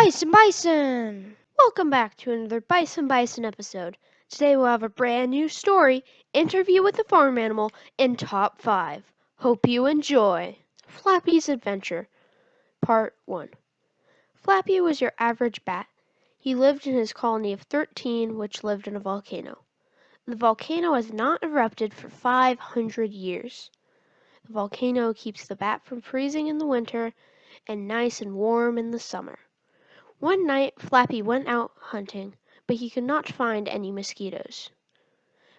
Bison! Welcome back to another Bison episode. Today we'll have a brand new story, interview with the farm animal, and top 5. Hope you enjoy. Flappy's Adventure, Part 1. Flappy was your average bat. He lived in his colony of 13, which lived in a volcano. The volcano has not erupted for 500 years. The volcano keeps the bat from freezing in the winter and nice and warm in the summer. One night Flappy went out hunting, but he could not find any mosquitoes.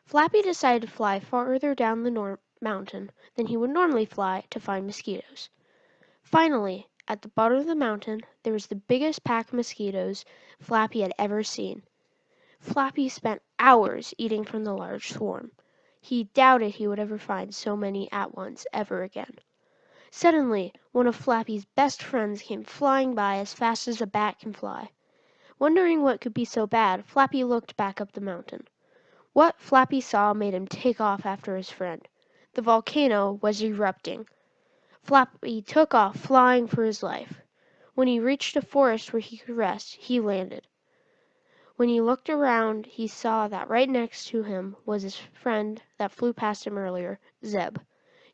Flappy decided to fly farther down the mountain than he would normally fly to find mosquitoes. Finally, at the bottom of the mountain, there was the biggest pack of mosquitoes Flappy had ever seen. Flappy spent hours eating from the large swarm. He doubted he would ever find so many at once ever again. Suddenly, one of Flappy's best friends came flying by as fast as a bat can fly. Wondering what could be so bad, Flappy looked back up the mountain. What Flappy saw made him take off after his friend. The volcano was erupting. Flappy took off, flying for his life. When he reached a forest where he could rest, he landed. When he looked around, he saw that right next to him was his friend that flew past him earlier, Zeb.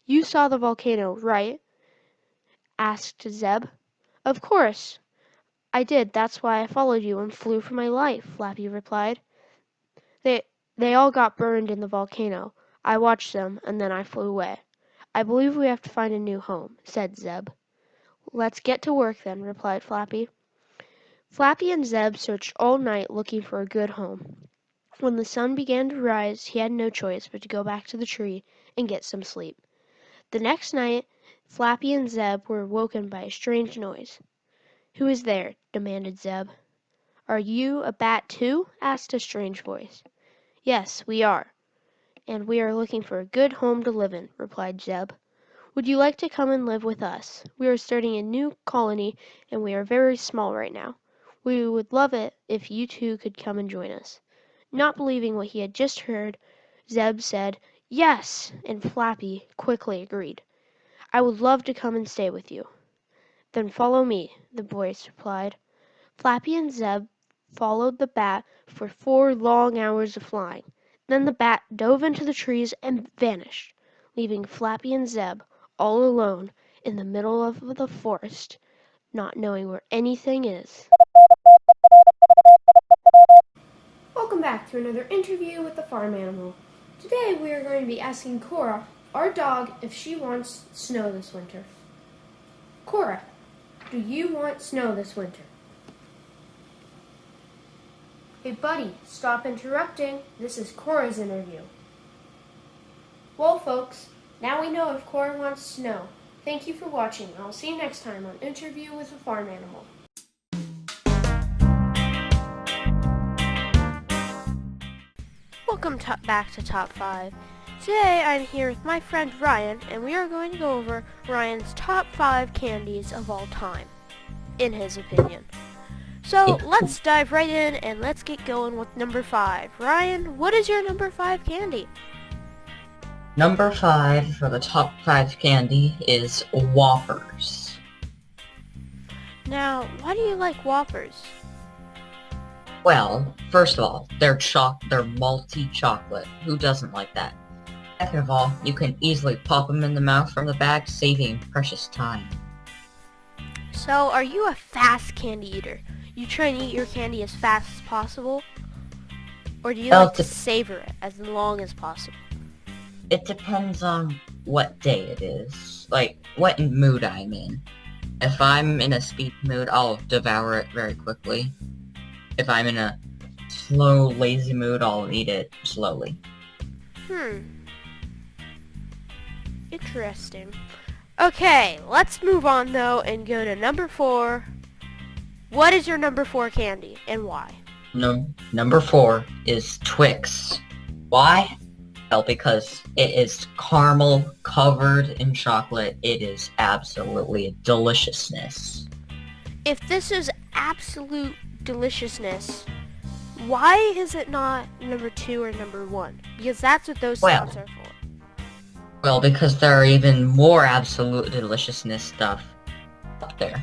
"You saw the volcano, right?" asked Zeb. "Of course I did. That's why I followed you and flew for my life," Flappy replied. They all got burned in the volcano. I watched them, and then I flew away. "I believe we have to find a new home," said Zeb. "Let's get to work then," replied Flappy. Flappy and Zeb searched all night looking for a good home. When the sun began to rise, he had no choice but to go back to the tree and get some sleep. The next night, Flappy and Zeb were woken by a strange noise. "Who is there?" demanded Zeb. "Are you a bat too?" asked a strange voice. "Yes, we are, and we are looking for a good home to live in," replied Zeb. "Would you like to come and live with us? We are starting a new colony, and we are very small right now. We would love it if you two could come and join us." Not believing what he had just heard, Zeb said, "Yes!" and Flappy quickly agreed. "I would love to come and stay with you." "Then follow me," the voice replied. Flappy and Zeb followed the bat for 4 long hours of flying. Then the bat dove into the trees and vanished, leaving Flappy and Zeb all alone in the middle of the forest, not knowing where anything is. Welcome back to another interview with the farm animal. Today we are going to be asking Cora, our dog, if she wants snow this winter. Cora, do you want snow this winter? Hey buddy, stop interrupting. This is Cora's interview. Well folks, now we know if Cora wants snow. Thank you for watching. I'll see you next time on Interview with a Farm Animal. Welcome back to Top 5. Today I'm here with my friend Ryan, and we are going to go over Ryan's top 5 candies of all time, in his opinion. So let's dive right in and let's get going with number 5. Ryan, what is your number 5 candy? Number 5 for the top 5 candy is Whoppers. Now, why do you like Whoppers? Well, first of all, they're malty chocolate. Who doesn't like that? Second of all, you can easily pop them in the mouth from the bag, saving precious time. So, are you a fast candy eater? You try and eat your candy as fast as possible? Or do you like to savor it as long as possible? It depends on what day it is, like what mood I'm in. If I'm in a speed mood, I'll devour it very quickly. If I'm in a slow, lazy mood, I'll eat it slowly. Interesting. Okay, let's move on though and go to number 4. What is your number 4 candy and why? Number 4 is Twix. Why? Well, because it is caramel covered in chocolate. It is absolutely a deliciousness. If this is absolute deliciousness, why is it not number 2 or number 1? Because that's what those spots are for. Well, because there are even more absolute deliciousness stuff up there.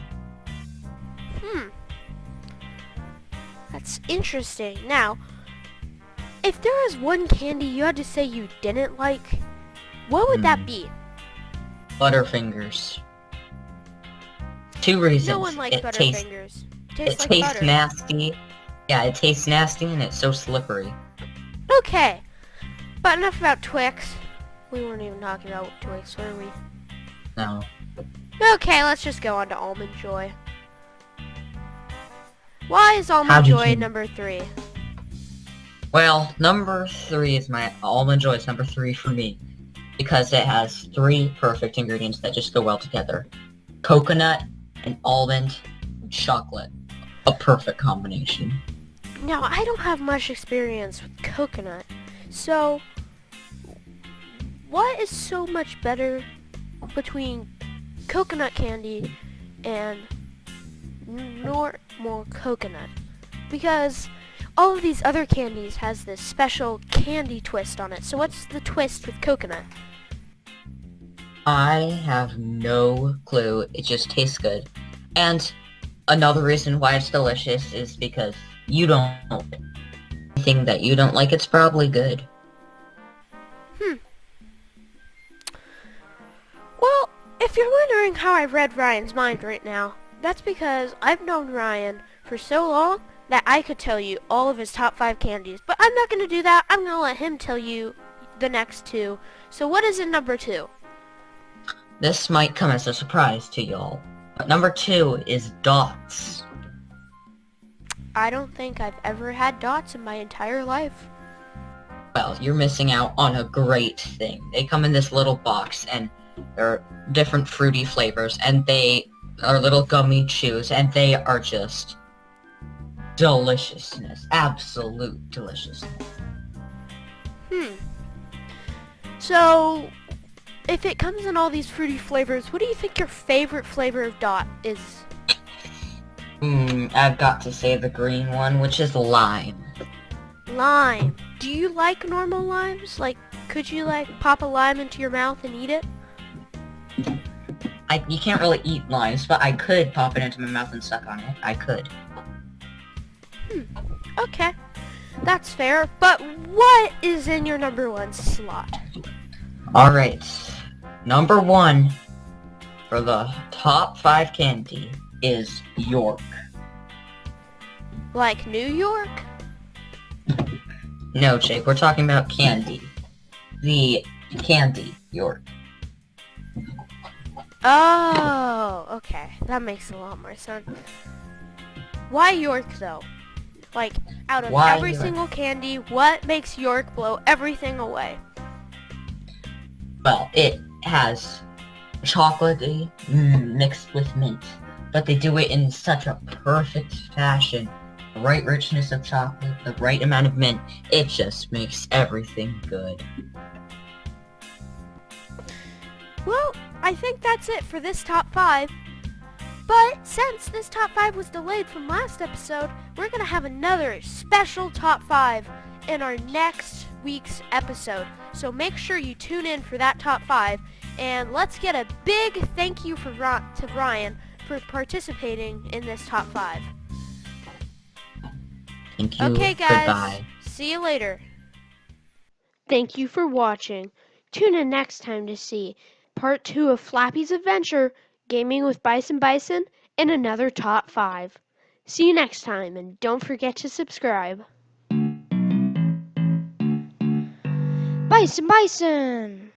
That's interesting. Now, if there was one candy you had to say you didn't like, what would that be? Butterfingers. Two No one reasons. likes Butterfingers. It Tastes like tastes butter. nasty. Yeah, it tastes nasty and it's so slippery. Okay, but enough about Twix. We weren't even talking about Twix, were we? No. Okay, let's just go on to Almond Joy. Why is How Almond did Joy you... number 3? Well, number 3 is my... Almond Joy is number 3 for me. Because it has 3 perfect ingredients that just go well together. Coconut, and almond, and chocolate. A perfect combination. Now, I don't have much experience with coconut, so what is so much better between coconut candy and normal coconut? Because all of these other candies has this special candy twist on it, so what's the twist with coconut? I have no clue. It just tastes good. And another reason why it's delicious is because you don't... Anything that you don't like, it's probably good. Well, if you're wondering how I read Ryan's mind right now, that's because I've known Ryan for so long that I could tell you all of his top 5 candies. But I'm not going to do that. I'm going to let him tell you the next 2. So what is in number 2? This might come as a surprise to y'all, but number 2 is dots. I don't think I've ever had dots in my entire life. Well, you're missing out on a great thing. They come in this little box, and they're different fruity flavors, and they are little gummy chews, and they are just deliciousness. Absolute deliciousness. So, if it comes in all these fruity flavors, what do you think your favorite flavor of dot is? I've got to say the green one, which is lime. Lime. Do you like normal limes? Like, could you, pop a lime into your mouth and eat it? You can't really eat limes, but I could pop it into my mouth and suck on it. I could. Okay. That's fair. But what is in your number 1 slot? Alright. Number 1 for the top 5 candy is York. Like New York? No, Jake, we're talking about candy. The candy York. Oh, okay. That makes a lot more sense. Why York, though? Like, out of Why every York? single candy, what makes York blow everything away? Well, it has chocolatey mixed with mint, but they do it in such a perfect fashion. The right richness of chocolate, the right amount of mint, it just makes everything good. Well, I think that's it for this top 5. But since this top 5 was delayed from last episode, we're going to have another special top 5 in our next week's episode. So make sure you tune in for that top 5, and let's get a big thank you to Ryan for participating in this top 5. Thank you. Okay, guys. Goodbye. See you later. Thank you for watching. Tune in next time to see part 2 of Flappy's adventure, gaming with Bison, and another top 5. See you next time, and don't forget to subscribe. Bison!